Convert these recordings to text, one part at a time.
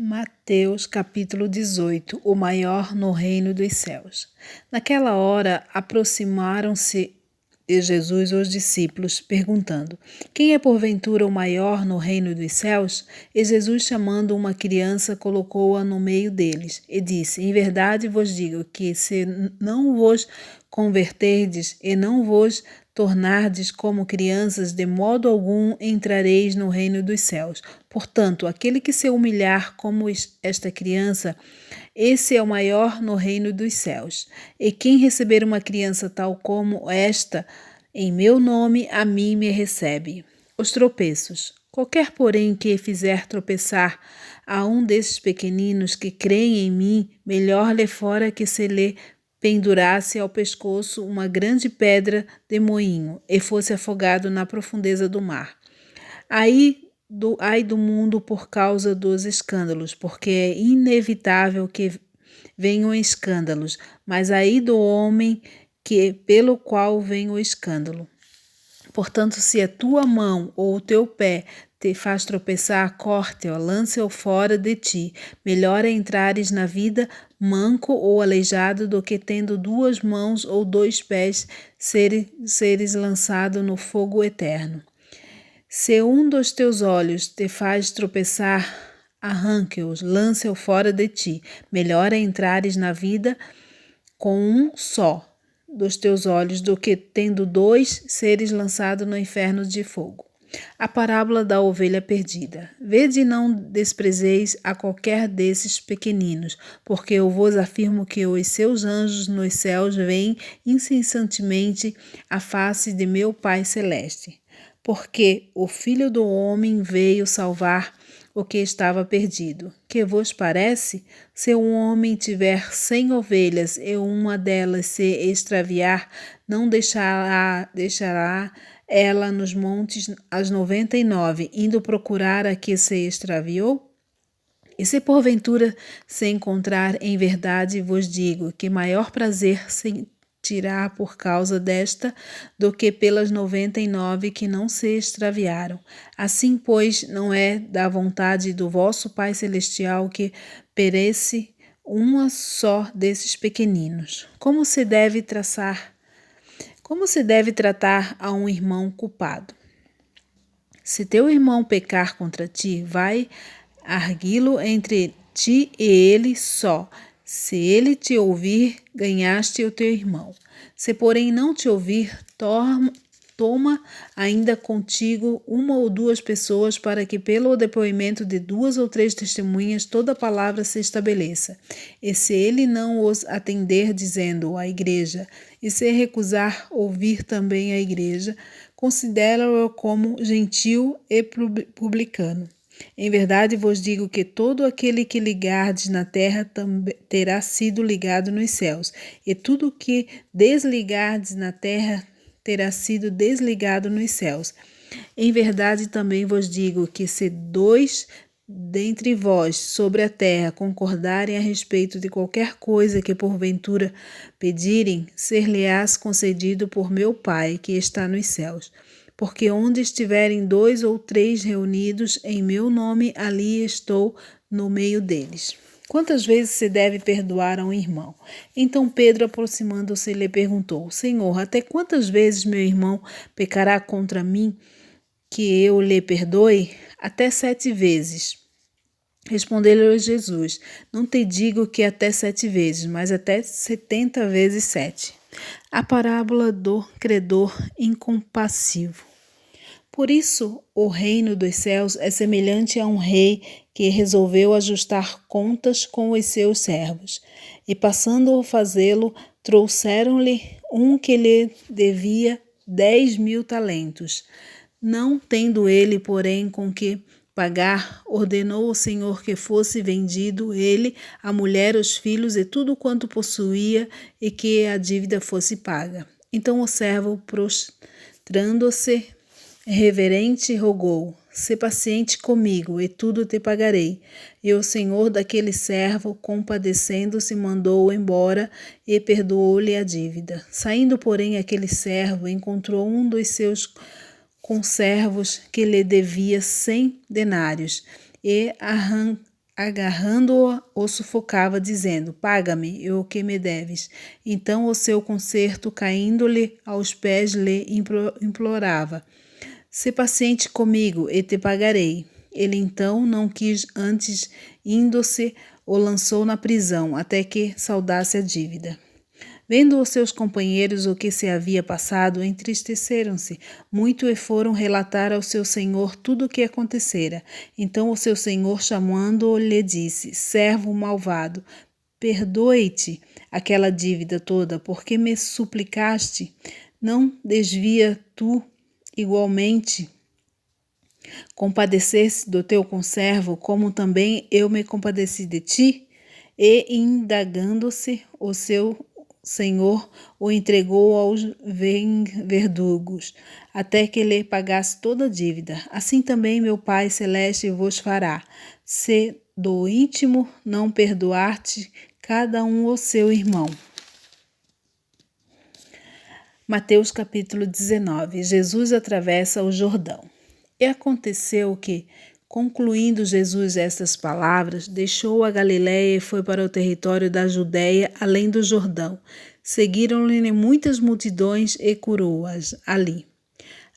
Mateus capítulo 18. O maior no reino dos céus. Naquela hora aproximaram-se de Jesus os discípulos, perguntando: Quem é porventura o maior no reino dos céus? E Jesus, chamando uma criança, colocou-a no meio deles, e disse: Em verdade vos digo que se não vos converterdes e não vos tornardes como crianças, de modo algum entrareis no reino dos céus. Portanto, aquele que se humilhar como esta criança, esse é o maior no reino dos céus. E quem receber uma criança tal como esta, em meu nome, a mim me recebe. Os tropeços. Qualquer, porém, que fizer tropeçar a um desses pequeninos que creem em mim, melhor lhe fora que se lhe pendurasse ao pescoço uma grande pedra de moinho e fosse afogado na profundeza do mar. Ai do mundo por causa dos escândalos, porque é inevitável que venham escândalos, mas ai do homem pelo qual vem o escândalo. Portanto, se a tua mão ou o teu pé te faz tropeçar, corte-o, lance-o fora de ti. Melhor é entrares na vida manco ou aleijado do que tendo duas mãos ou dois pés seres lançado no fogo eterno. Se um dos teus olhos te faz tropeçar, arranque-os, lance-o fora de ti. Melhor é entrares na vida com um só dos teus olhos do que tendo dois seres lançado no inferno de fogo. A parábola da ovelha perdida. Vede e não desprezeis a qualquer desses pequeninos, porque eu vos afirmo que os seus anjos nos céus veem incessantemente a face de meu Pai Celeste. Porque o Filho do Homem veio salvar o que estava perdido. Que vos parece? Se um homem tiver 100 ovelhas e uma delas se extraviar, não deixará ela nos montes as 99, indo procurar a que se extraviou? E se porventura se encontrar, em verdade vos digo que maior prazer sentirá por causa desta do que pelas 99 que não se extraviaram. Assim, pois, não é da vontade do vosso Pai Celestial que perece uma só desses pequeninos. Como se deve tratar a um irmão culpado? Se teu irmão pecar contra ti, vai arguí-lo entre ti e ele só. Se ele te ouvir, ganhaste o teu irmão. Se, porém, não te ouvir, toma ainda contigo uma ou duas pessoas, para que pelo depoimento de 2 ou 3 testemunhas toda palavra se estabeleça. E se ele não os atender, dizendo à igreja, e se recusar ouvir também a igreja, considera-o como gentil e publicano. Em verdade vos digo que todo aquele que ligardes na terra terá sido ligado nos céus, e tudo que desligardes na terra terá sido desligado nos céus. Em verdade também vos digo que se 2 dentre vós sobre a terra concordarem a respeito de qualquer coisa que porventura pedirem, ser-lhe-ás concedido por meu Pai que está nos céus. Porque onde estiverem 2 ou 3 reunidos em meu nome, ali estou no meio deles. Quantas vezes se deve perdoar a um irmão? Então Pedro, aproximando-se, lhe perguntou: Senhor, até quantas vezes meu irmão pecará contra mim, que eu lhe perdoe? Até 7 vezes. Respondeu-lhe Jesus: Não te digo que até 7 vezes, mas até 70 vezes 7. A parábola do credor incompassivo. Por isso, o reino dos céus é semelhante a um rei que resolveu ajustar contas com os seus servos. E passando a fazê-lo, trouxeram-lhe um que lhe devia 10.000 talentos. Não tendo ele, porém, com que pagar, ordenou o Senhor que fosse vendido ele, a mulher, os filhos e tudo quanto possuía, e que a dívida fosse paga. Então o servo, prostrando-se, reverente, rogou: Se paciente comigo, e tudo te pagarei. E o senhor daquele servo, compadecendo-se, mandou-o embora e perdoou-lhe a dívida. Saindo, porém, aquele servo encontrou um dos seus conservos que lhe devia 100 denários, e agarrando-o, o sufocava, dizendo: Paga-me o que me deves. Então o seu conserto, caindo-lhe aos pés, lhe implorava: Sê paciente comigo e te pagarei. Ele então não quis, antes, indo-se, o lançou na prisão, até que saldasse a dívida. Vendo os seus companheiros o que se havia passado, entristeceram-se muito e foram relatar ao seu senhor tudo o que acontecera. Então o seu senhor, chamando-o, lhe disse: Servo malvado, perdoe-te aquela dívida toda, porque me suplicaste. Não desvia tu igualmente compadecer-se do teu conservo, como também eu me compadeci de ti? E, indagando-se, o seu senhor o entregou aos verdugos, até que lhe pagasse toda a dívida. Assim também meu Pai Celeste vos fará, se do íntimo não perdoar-te cada um o seu irmão. Mateus capítulo 19. Jesus atravessa o Jordão. E aconteceu que, concluindo Jesus estas palavras, deixou a Galiléia e foi para o território da Judéia, além do Jordão. Seguiram-lhe muitas multidões e curou-as ali.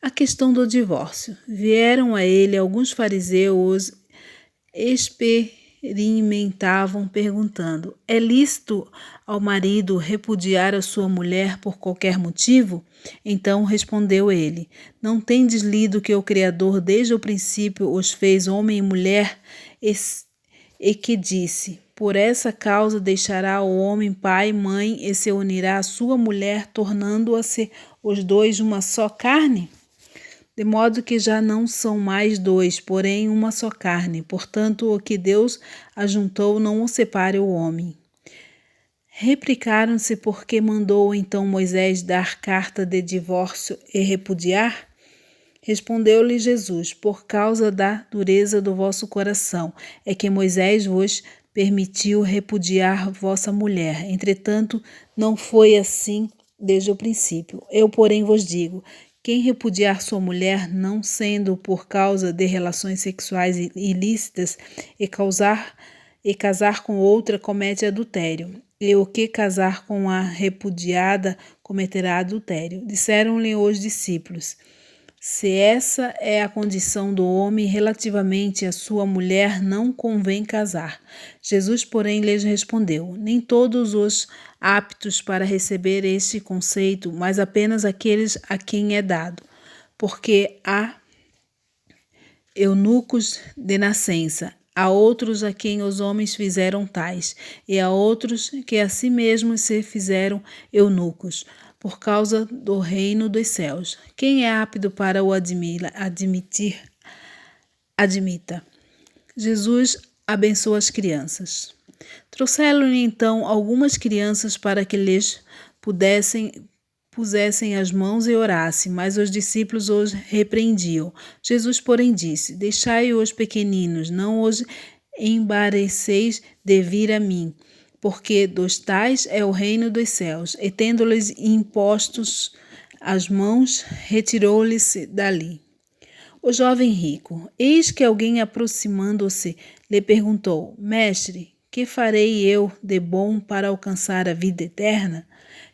A questão do divórcio. Vieram a ele alguns fariseus, experimentavam, perguntando: É lícito ao marido repudiar a sua mulher por qualquer motivo? Então respondeu ele: Não tendes lido que o Criador desde o princípio os fez homem e mulher, e que disse: Por essa causa deixará o homem pai e mãe e se unirá à sua mulher, tornando-se os dois uma só carne? De modo que já não são mais dois, porém uma só carne. Portanto, o que Deus ajuntou, não o separe o homem. Replicaram-se porque mandou então Moisés dar carta de divórcio e repudiar? Respondeu-lhe Jesus: Por causa da dureza do vosso coração, é que Moisés vos permitiu repudiar vossa mulher. Entretanto, não foi assim desde o princípio. Eu, porém, vos digo: quem repudiar sua mulher, não sendo por causa de relações sexuais ilícitas, e casar com outra, comete adultério. E o que casar com a repudiada cometerá adultério. Disseram-lhe os discípulos: Se essa é a condição do homem relativamente à sua mulher, não convém casar. Jesus, porém, lhes respondeu: Nem todos os aptos para receber este conceito, mas apenas aqueles a quem é dado. Porque há eunucos de nascença, há outros a quem os homens fizeram tais, e há outros que a si mesmos se fizeram eunucos, por causa do reino dos céus. Quem é apto para o admitir, admita. Jesus abençoa as crianças. Trouxeram-lhe então algumas crianças para que lhes pusessem as mãos e orassem, mas os discípulos os repreendiam. Jesus, porém, disse: Deixai os pequeninos, não os embaraceis de vir a mim, porque dos tais é o reino dos céus. E tendo-lhes impostos as mãos, retirou-lhes dali. O jovem rico. Eis que alguém, aproximando-se, lhe perguntou: Mestre, que farei eu de bom para alcançar a vida eterna?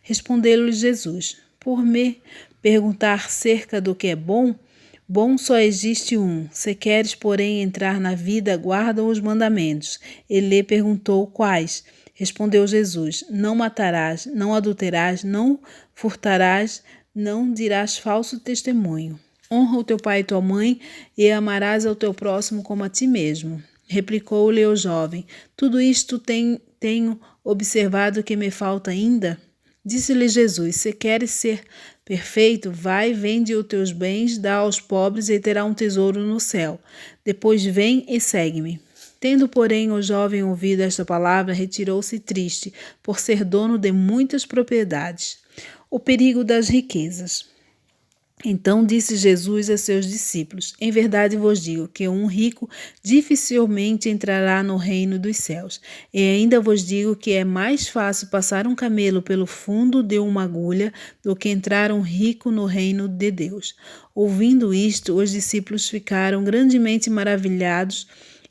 Respondeu-lhe Jesus: Por me perguntar cerca do que é bom? Bom só existe um. Se queres, porém, entrar na vida, guarda os mandamentos. Ele lhe perguntou: Quais? Respondeu Jesus: Não matarás, não adulterarás, não furtarás, não dirás falso testemunho. Honra o teu pai e tua mãe, e amarás ao teu próximo como a ti mesmo. Replicou-lhe o jovem: Tudo isto tenho observado, que me falta ainda? Disse-lhe Jesus: Se queres ser perfeito, vai, vende os teus bens, dá aos pobres e terá um tesouro no céu. Depois vem e segue-me. Tendo, porém, o jovem ouvido esta palavra, retirou-se triste, por ser dono de muitas propriedades. O perigo das riquezas. Então disse Jesus a seus discípulos: Em verdade vos digo que um rico dificilmente entrará no reino dos céus. E ainda vos digo que é mais fácil passar um camelo pelo fundo de uma agulha do que entrar um rico no reino de Deus. Ouvindo isto, os discípulos ficaram grandemente maravilhados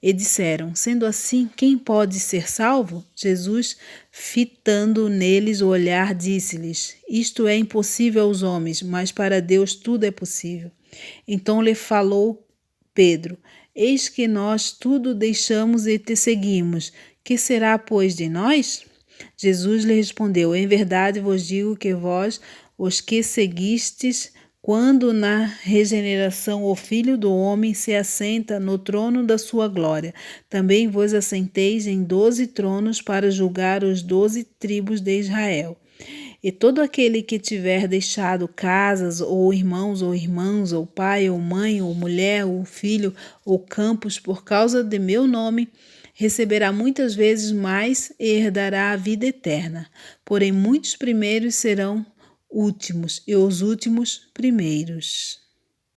E disseram: Sendo assim, quem pode ser salvo? Jesus, fitando neles o olhar, disse-lhes: Isto é impossível aos homens, mas para Deus tudo é possível. Então lhe falou Pedro: Eis que nós tudo deixamos e te seguimos. Que será, pois, de nós? Jesus lhe respondeu: Em verdade vos digo que vós, os que seguistes, quando na regeneração o Filho do Homem se assenta no trono da sua glória, também vos assenteis em 12 tronos para julgar os 12 tribos de Israel. E todo aquele que tiver deixado casas, ou irmãos, ou irmãs, ou pai, ou mãe, ou mulher, ou filho, ou campos, por causa de meu nome, receberá muitas vezes mais e herdará a vida eterna. Porém, muitos primeiros serão últimos, e os últimos primeiros.